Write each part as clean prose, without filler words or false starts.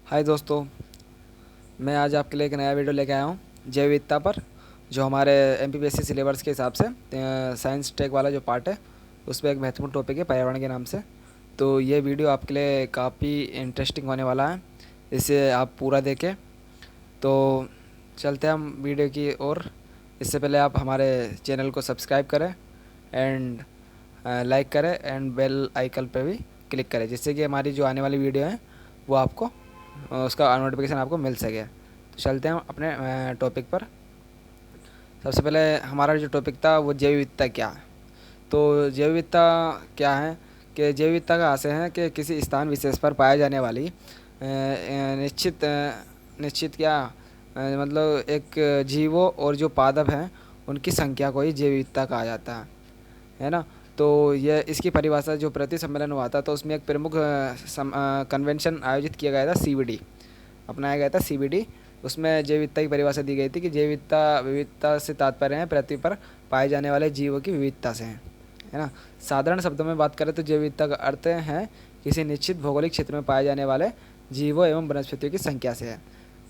हाय दोस्तों, मैं आज आपके लिए एक नया वीडियो लेके आया हूँ जैव विविधता पर। जो हमारे एमपीपीएससी सिलेबस के हिसाब से साइंस टेक वाला जो पार्ट है, उस पर एक महत्वपूर्ण टॉपिक है पर्यावरण के नाम से। तो ये वीडियो आपके लिए काफ़ी इंटरेस्टिंग होने वाला है, इसे आप पूरा देखें। तो चलते हैं हम वीडियो की ओर। इससे पहले आप हमारे चैनल को सब्सक्राइब करें एंड लाइक करें एंड बेल आइकन पर भी क्लिक करें, जिससे कि हमारी जो आने वाली वीडियो है वो आपको उसका नोटिफिकेशन आपको मिल सके। तो चलते हैं अपने टॉपिक पर। सबसे पहले हमारा जो टॉपिक था वो जैव विविधता क्या है। तो जैव विविधता क्या है कि जैव विविधता का आशय है कि किसी स्थान विशेष पर पाए जाने वाली निश्चित क्या मतलब एक जीवों और जो पादप हैं उनकी संख्या को ही जैव विविधता कहा जाता है ना। तो यह इसकी परिभाषा जो प्रति सम्मेलन हुआ था, तो उसमें एक प्रमुख कन्वेंशन आयोजित किया गया था, सीबीडी अपनाया गया था, सीबीडी। उसमें जैव विविधता की परिभाषा दी गई थी कि जैव विविधता विविधता से तात्पर्य है पृथ्वी पर पाए जाने वाले जीवों की विविधता से है ना। साधारण शब्दों में बात करें तो जैव विविधता का अर्थ है किसी निश्चित भौगोलिक क्षेत्र में पाए जाने वाले जीवों एवं वनस्पतियों की संख्या से है।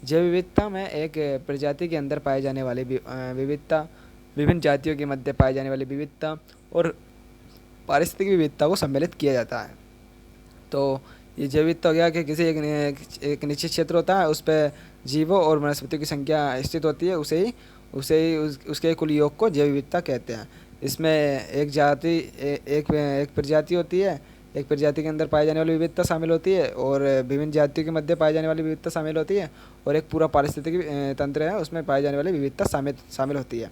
जैव विविधता में एक प्रजाति के अंदर पाए जाने वाली विविधता, विभिन्न जातियों के मध्य पाए जाने वाली विविधता और पारिस्थितिक विविधता को सम्मिलित किया जाता है। तो ये जैव विविधता हो गया कि किसी एक निश्चित क्षेत्र होता है, उस पर जीवों और वनस्पतियों की संख्या स्थित होती है, उसके कुल योग को जैव विविधता कहते हैं। इसमें एक जाति एक प्रजाति होती है, एक प्रजाति के अंदर पाई जाने वाली विविधता शामिल होती है और विभिन्न जातियों के मध्य पाई जाने वाली विविधता शामिल होती है, और एक पूरा पारिस्थितिक तंत्र है, उसमें पाई जाने वाली विविधता शामिल शामिल होती है।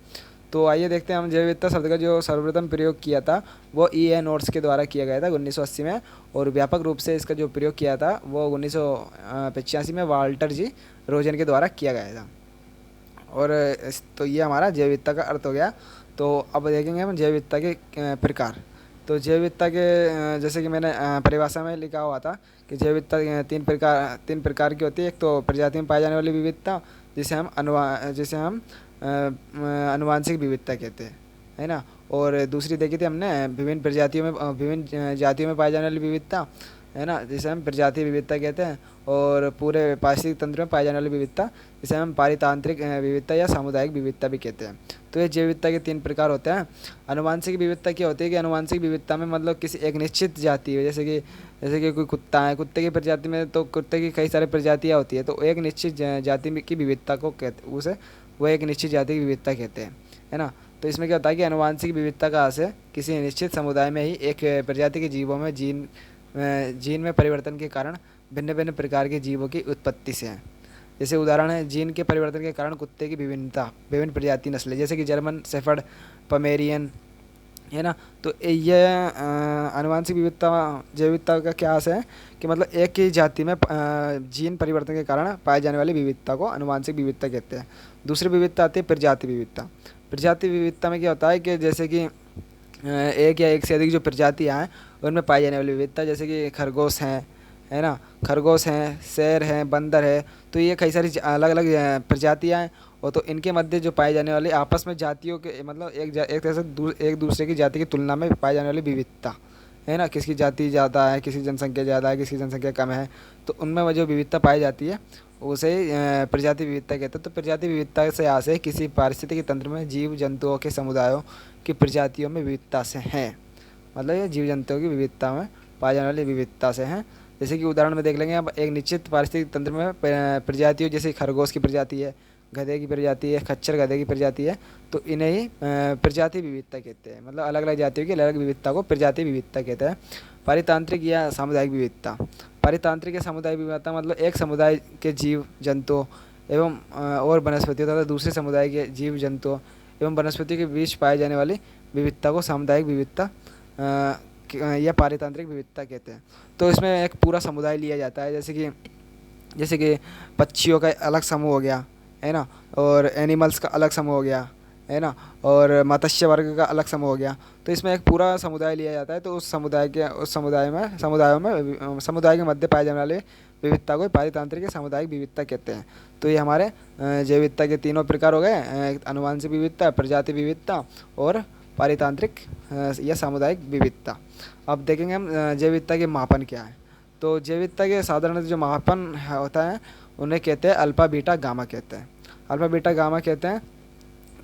तो आइए देखते हैं हम जैव विविधता शब्द का जो सर्वप्रथम प्रयोग किया था वो E.N. नोट्स के द्वारा किया गया था 1980 में, और व्यापक रूप से इसका जो प्रयोग किया था वो 1985 में वाल्टर जी रोजन के द्वारा किया गया था। और तो ये हमारा जैव विविधता का अर्थ हो गया। तो अब देखेंगे हम जैव विविधता के प्रकार। तो जैव विविधता के जैसे कि मैंने परिभाषा में लिखा हुआ था कि जैव विविधता तीन प्रकार की होती है। एक तो प्रजाति में पाई जाने वाली विविधता, जिसे हम अनुवांशिक विविधता कहते हैं, है ना। और दूसरी देखी थी हमने विभिन्न जातियों में पाई जाने वाली विविधता, है ना, जिसे हम प्रजातीय विविधता कहते हैं। और पूरे पारिस्थितिक तंत्र में पाई जाने वाली विविधता जिसे हम पारितांत्रिक विविधता या सामुदायिक विविधता भी कहते हैं। तो ये जैव विविधता के तीन प्रकार होते हैं। अनुवांशिक विविधता क्या होती है कि अनुवांशिक विविधता में मतलब किसी एक निश्चित जाति है, जैसे कि कोई कुत्ता है, कुत्ते की प्रजाति में तो कुत्ते की कई सारी प्रजातियाँ होती है, तो एक निश्चित जाति की विविधता को कहते उसे वो एक निश्चित जाति की विविधता कहते हैं, है ना। तो इसमें क्या होता है कि अनुवांशिक विविधता का आशय किसी निश्चित समुदाय में ही एक प्रजाति के जीवों में जीन में परिवर्तन के कारण भिन्न भिन्न प्रकार के जीवों की उत्पत्ति से है। जैसे उदाहरण है जीन के परिवर्तन के कारण कुत्ते की विभिन्न प्रजाति नस्लें, जैसे कि जर्मन शेफर्ड, पमेरियन, है ना। तो ये आनुवांशिक विविधता जैव विविधता का क्या आशय है कि मतलब एक ही जाति में जीन परिवर्तन के कारण पाए जाने वाली विविधता को आनुवांशिक विविधता कहते हैं। दूसरी विविधता आती है प्रजाति विविधता। प्रजाति विविधता में क्या होता है कि जैसे कि एक या एक से अधिक जो प्रजातियाँ हैं उनमें पाई जाने वाली विविधता, जैसे कि खरगोश हैं, है ना, खरगोश हैं, शेर हैं, बंदर है। तो ये कई सारी अलग अलग प्रजातियाँ हैं, और तो इनके मध्य जो पाई जाने वाली आपस में जातियों के मतलब एक तरह से एक दूसरे की जाति की तुलना में पाई जाने वाली विविधता, है ना, किसकी जाति ज़्यादा है, किसी जनसंख्या ज़्यादा है, किसकी जनसंख्या कम है, तो उनमें वो जो विविधता पाई जाती है उसे प्रजाति विविधता कहते हैं। तो प्रजाति विविधता से आशय किसी पारिस्थितिक तंत्र में जीव जंतुओं के समुदायों की प्रजातियों में विविधता से हैं, मतलब ये जीव जंतुओं की विविधता में पाई जाने वाली विविधता से हैं। जैसे कि उदाहरण में देख लेंगे अब एक निश्चित पारिस्थितिक तंत्र में प्रजातियों, जैसे खरगोश की प्रजाति है, गधे की प्रजाति है, खच्चर गधे की प्रजाति है, तो इन्हें ही प्रजाति विविधता कहते हैं। मतलब अलग अलग जातियों की अलग अलग विविधता को प्रजाति विविधता कहते हैं। पारितांत्रिक या सामुदायिक विविधता। पारितांत्रिक या सामुदायिक विविधता मतलब एक समुदाय के जीव जंतुओं एवं और वनस्पतियों तथा दूसरे समुदाय के जीव जंतुओं एवं वनस्पतियों के बीच पाए जाने वाली विविधता को सामुदायिक विविधता या पारितांत्रिक विविधता कहते हैं। तो इसमें एक पूरा समुदाय लिया जाता है, जैसे कि पक्षियों का अलग समूह हो गया, है ना, और एनिमल्स का अलग समूह हो गया, है ना, और मत्स्य वर्ग का अलग समूह हो गया। तो इसमें एक पूरा समुदाय लिया जाता है। तो उस समुदाय के मध्य पाए जाने वाले विविधता को पारितांत्रिक या सामुदायिक विविधता कहते हैं। तो ये हमारे जैव विविधता के तीनों प्रकार हो गए, आनुवंशिक विविधता, प्रजाति विविधता और पारितांत्रिक या सामुदायिक विविधता। अब देखेंगे हम जैव विविधता के मापन क्या है। तो जैव विविधता के साधारण जो मापन होता है उन्हें कहते हैं अल्फा बीटा गामा कहते हैं। अल्फा बीटा गामा कहते हैं।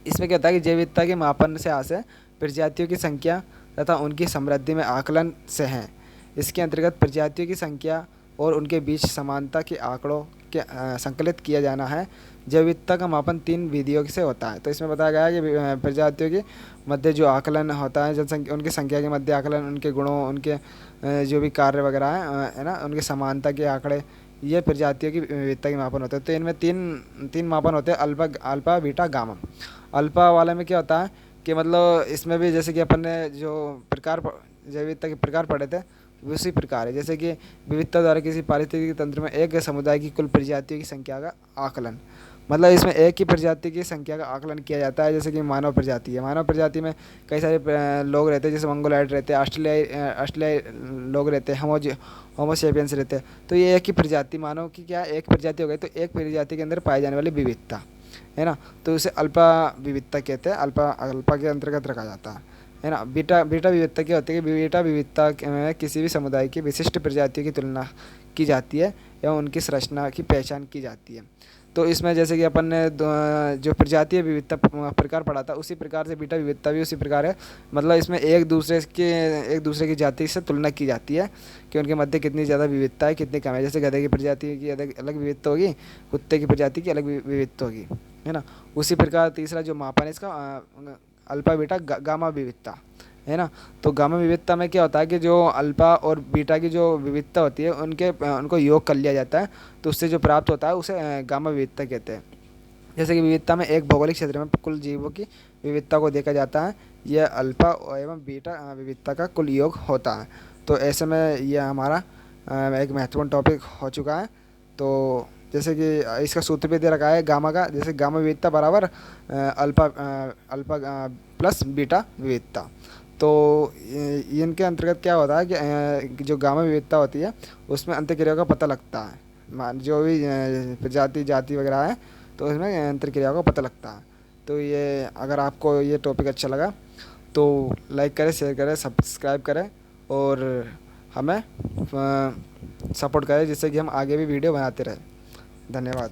इसमें क्या होता है कि जैव विविधता के मापन से आशय प्रजातियों की संख्या तथा उनकी समृद्धि में आकलन से हैं। इसके अंतर्गत प्रजातियों की संख्या और उनके बीच समानता के आंकड़ों के संकलित किया जाना है। जैव विविधता का मापन 3 विधियों से होता है। तो इसमें बताया गया है कि प्रजातियों के मध्य जो आकलन होता है, जनसंख्या उनकी संख्या के मध्य आकलन, उनके गुणों, उनके जो भी कार्य वगैरह हैं, है ना, उनके समानता के आंकड़े, ये प्रजातियों की विविधता के मापन होते हैं। तो इनमें तीन मापन होते हैं, अल्फा बीटा गामा। अल्फा वाले में क्या होता है कि मतलब इसमें भी जैसे कि अपन ने जो जैव विविधता के प्रकार पढ़े थे उसी प्रकार है। जैसे कि विविधता द्वारा किसी पारिस्थितिक तंत्र में एक समुदाय की कुल प्रजातियों की संख्या का आकलन, मतलब इसमें एक ही प्रजाति की संख्या का आकलन किया जाता है। जैसे कि मानव प्रजाति है, मानव प्रजाति में कई सारे लोग रहते हैं, जैसे मंगोलाइड रहते हैं, ऑस्ट्रेलियाई लोग रहते हैं, होमोसेपियंस रहते हैं। तो ये एक ही प्रजाति, मानव की क्या एक प्रजाति हो गई, तो एक प्रजाति के अंदर पाई जाने वाली विविधता है ना, तो उसे अल्पा विविधता कहते हैं, अल्पा के अंतर्गत रखा जाता है ना। बीटा विविधता क्या होती है कि बीटा विविधता में किसी भी समुदाय की विशिष्ट प्रजातियों की तुलना की जाती है एवं उनकी संरचना की पहचान की जाती है। तो इसमें जैसे कि अपन ने जो प्रजातीय विविधता प्रकार पढ़ा था उसी प्रकार से बीटा विविधता भी उसी प्रकार है। मतलब इसमें एक दूसरे की जाति से तुलना की जाती है कि उनके मध्य कितनी ज़्यादा विविधता है, कितनी कम है। जैसे गधे की प्रजाति की अलग विविधता होगी, कुत्ते की प्रजाति की अलग विविधता होगी, है ना। उसी प्रकार तीसरा जो मापन है इसका अल्फा बीटा गामा विविधता है ना। तो गामा विविधता में क्या होता है कि जो अल्फा और बीटा की जो विविधता होती है उनको योग कर लिया जाता है, तो उससे जो प्राप्त होता है उसे गामा विविधता कहते हैं। जैसे कि विविधता में एक भौगोलिक क्षेत्र में कुल जीवों की विविधता को देखा जाता है, यह अल्फा एवं बीटा विविधता का कुल योग होता है। तो ऐसे में यह हमारा एक महत्वपूर्ण टॉपिक हो चुका है। तो जैसे कि इसका सूत्र भी दे रखा है गामा का, जैसे गामा विविधता बराबर अल्फा प्लस बीटा विविधता। तो इनके अंतर्गत क्या होता है कि जो गामा विविधता होती है उसमें अंतःक्रियाओं का पता लगता है, जो भी प्रजाति जाति वगैरह है तो उसमें अंतःक्रियाओं का पता लगता है। तो ये अगर आपको ये टॉपिक अच्छा लगा तो लाइक करें, शेयर करें, सब्सक्राइब करें और हमें सपोर्ट करें, जिससे कि हम आगे भी वीडियो बनाते रहें। धन्यवाद।